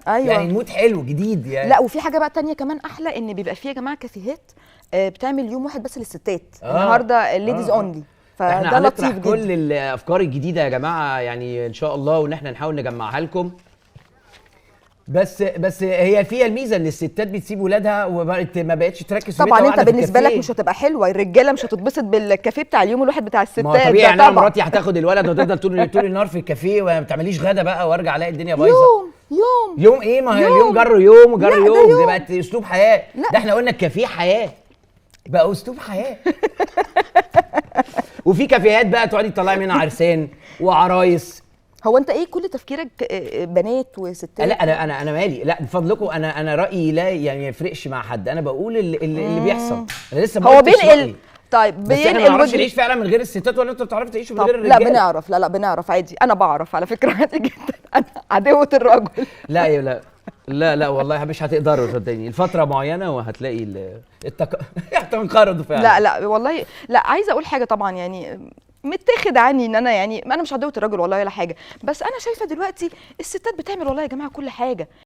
أيوة. يعني المود حلو جديد يعني. لا وفي حاجه بقى تانية كمان احلى، ان بيبقى في يا جماعه كافيهات بتعمل يوم واحد بس للستات، النهارده الليديز اونلي، احنا فده هنطرح لطيف كل جدا. الافكار الجديده يا جماعه يعني ان شاء الله، وان احنا نحاول نجمعها لكم. بس هي فيها الميزه ان الستات بتسيب ولادها وبقت ما بقتش تركز في بيتها طبعا انت وقاعده في بالنسبه لك الكافيه. مش هتبقى حلوه، الرجاله مش هتتبسط بالكافيه بتاع اليوم الواحد بتاع الستات. ما هو طبيعي ده يعني، انا طبعا مراتي هتاخد الولد وتفضل طول النهار في الكافيه وما بتعمليش غدا بقى، وارجع الاقي الدنيا بايظه. يوم ايه؟ ما هي اليوم جر يوم وجر لا، ده يوم، دي يوم. بقت اسلوب حياه. لا. ده احنا قلنا الكافيه حياه، بقى اسلوب حياه. وفي كافيهات بقى تقعدي تطلعي منها عرسان وعرايس. هو انت ايه كل تفكيرك بنات وستات؟ لا انا مالي، لا بفضلكم، انا رايي لا يعني ما يفرقش مع حد، انا بقول اللي بيحصل، انا لسه ما هو قلتش بينقل. رأيي. طيب بس احنا ما بينقل نعرفش وجهة. نعيش فعلا من غير الستات، ولا انتوا بتعرفوا تعيشوا من طب غير لا الرجاله؟ بنعرف، لا بنعرف عادي، انا بعرف على فكره عادي جدا. انا عدوة الرجل. لا والله مش هتقدروا صدقيني، الفتره معينه وهتلاقي هتنقرضوا فعلا. لا والله، لا عايزه اقول حاجه طبعا يعني متاخد عني ان انا يعني انا مش عدوة الراجل والله ولا حاجه، بس انا شايفه دلوقتي الستات بتعمل والله يا جماعه كل حاجه.